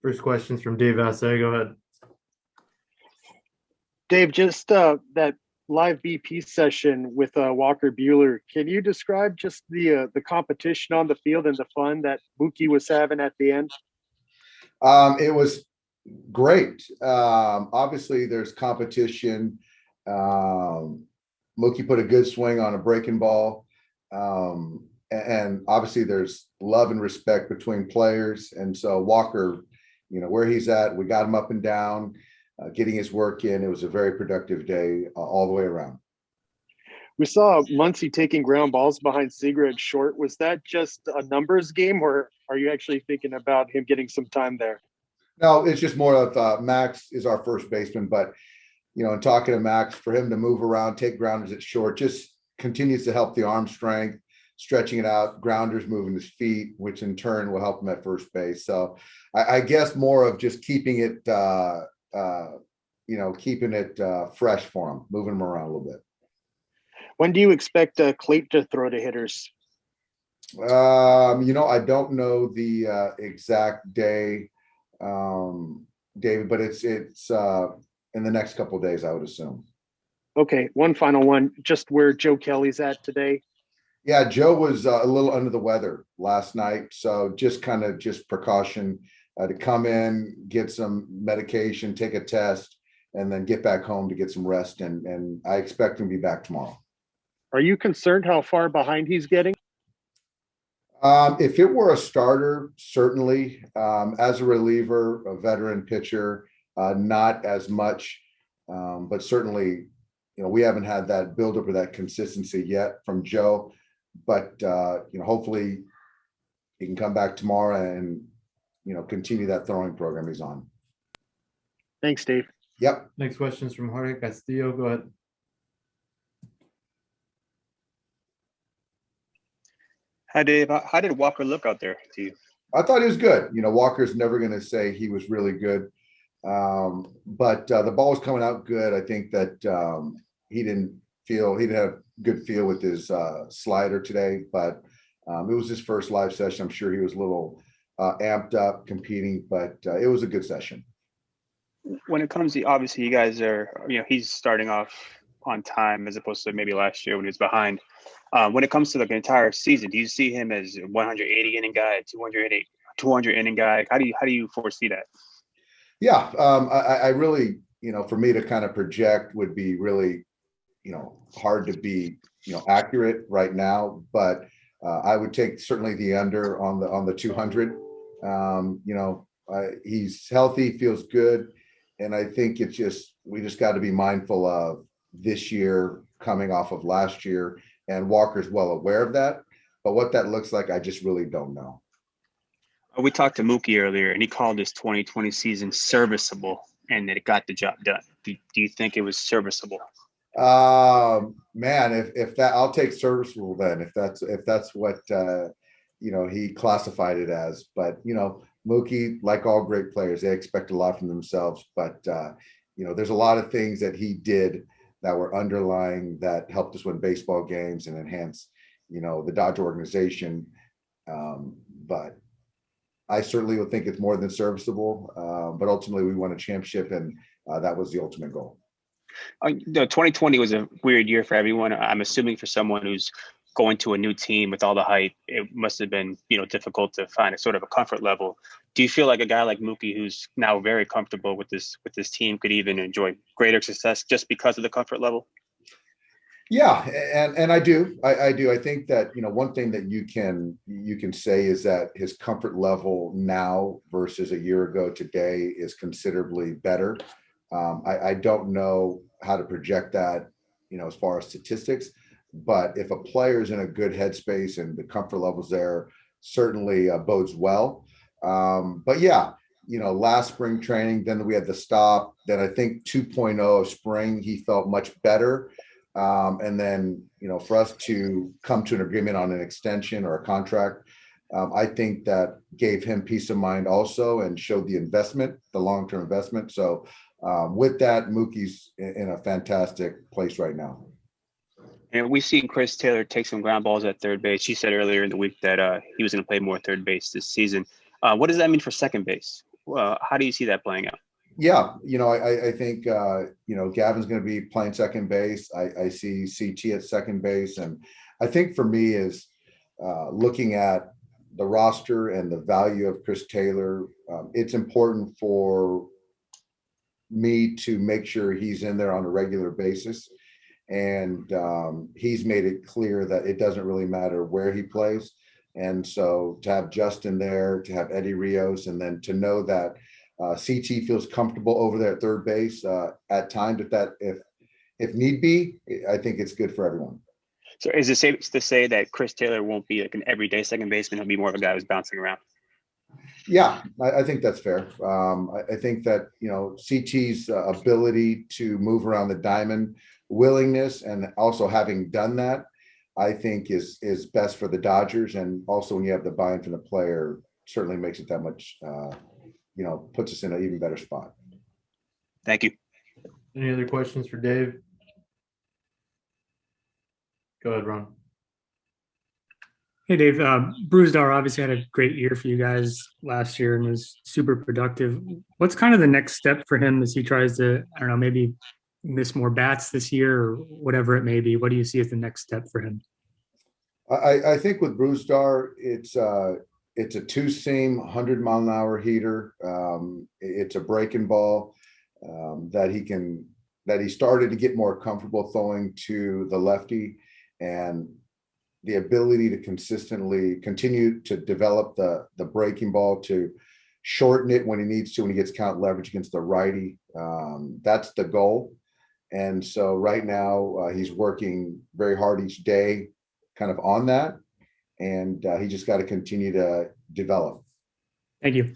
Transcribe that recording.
First question's from Dave Assay. Go ahead. Dave, just that live BP session with Walker Buehler. Can you describe just the competition on the field and the fun that Mookie was having at the end? It was great. Obviously, there's competition. Mookie put a good swing on a breaking ball. And obviously, there's love and respect between players. And so Walker, where he's at, we got him up and down, getting his work in. It was a very productive day all the way around. We saw Muncy taking ground balls behind Seager at short. Was that just a numbers game, or are you actually thinking about him getting some time there? No, it's just more of Max is our first baseman, but in talking to Max, for him to move around, take grounders at short, just continues to help the arm strength, stretching it out, grounders moving his feet, which in turn will help him at first base. So I guess more of just keeping it, fresh for him, moving him around a little bit. When do you expect Clayton to throw to hitters? I don't know the exact day, David, but it's in the next couple of days, I would assume. Okay, one final one, just where Joe Kelly's at today. Yeah, Joe was a little under the weather last night, so just precaution to come in, get some medication, take a test, and then get back home to get some rest. And I expect him to be back tomorrow. Are you concerned how far behind he's getting? If it were a starter, certainly. As a reliever, a veteran pitcher, not as much. But certainly, we haven't had that buildup or that consistency yet from Joe. But hopefully he can come back tomorrow and continue that throwing program he's on. Thanks, Dave. Yep. Next question is from Jorge Castillo. Go ahead. Hi, Dave. How did Walker look out there to you? I thought he was good. Walker's never going to say he was really good, but the ball was coming out good. I think that he didn't have good feel with his slider today, but it was his first live session. I'm sure he was a little amped up competing, but it was a good session. When it comes to, obviously, you guys are, he's starting off on time as opposed to maybe last year when he was behind. When it comes to the entire season, do you see him as a 180 inning guy, a 200 inning guy? How do you foresee that? Yeah, I really, for me to kind of project would be really, hard to be, accurate right now, but I would take certainly the under on the 200. He's healthy, feels good. And I think we just got to be mindful of this year coming off of last year, and Walker's well aware of that. But what that looks like, I just really don't know. We talked to Mookie earlier, and he called this 2020 season serviceable, and that it got the job done. Do you think it was serviceable? Man, if that, I'll take serviceable then. If that's what he classified it as. But Mookie, like all great players, they expect a lot from themselves. But there's a lot of things that he did that were underlying that helped us win baseball games and enhance, the Dodger organization. But I certainly would think it's more than serviceable. But ultimately, we won a championship, and that was the ultimate goal. 2020 was a weird year for everyone. I'm assuming for someone who's going to a new team with all the hype, it must have been, difficult to find a sort of a comfort level. Do you feel like a guy like Mookie, who's now very comfortable with this team, could even enjoy greater success just because of the comfort level? Yeah, and I do. I do. I think that, one thing that you can say is that his comfort level now versus a year ago today is considerably better. I don't know how to project that, as far as statistics, but if a player is in a good headspace and the comfort level's there, certainly bodes well. But yeah, last spring training, then we had the stop. Then I think 2.0 of spring, he felt much better. And then, for us to come to an agreement on an extension or a contract, I think that gave him peace of mind also and showed the long-term investment. So with that, Mookie's in a fantastic place right now. And we've seen Chris Taylor take some ground balls at third base. She said earlier in the week that he was going to play more third base this season. What does that mean for second base? How do you see that playing out? Yeah, I think Gavin's going to be playing second base. I see CT at second base, and I think for me is looking at the roster and the value of Chris Taylor. It's important for me to make sure he's in there on a regular basis, and he's made it clear that it doesn't really matter where he plays. And so to have Justin there, to have Eddie Rios, and then to know that CT feels comfortable over there at third base at times, if need be, I think it's good for everyone. So is it safe to say that Chris Taylor won't be like an everyday second baseman? He'll be more of a guy who's bouncing around. Yeah, I think that's fair. I think that, CT's ability to move around the diamond, willingness, and also having done that, I think is best for the Dodgers. And also when you have the buy-in from the player, certainly makes it that much, puts us in an even better spot. Thank you. Any other questions for Dave? Go ahead, Ron. Hey, Dave. Brusdar obviously had a great year for you guys last year and was super productive. What's kind of the next step for him as he tries to, I don't know, maybe miss more bats this year or whatever it may be? What do you see as the next step for him? I think with Brusdar, it's a two-seam, 100-mile-an-hour heater. It's a breaking ball that he started to get more comfortable throwing to the lefty, and the ability to consistently continue to develop the breaking ball, to shorten it when he needs to, when he gets count leverage against the righty. That's the goal. And so right now he's working very hard each day kind of on that. And he just got to continue to develop. Thank you.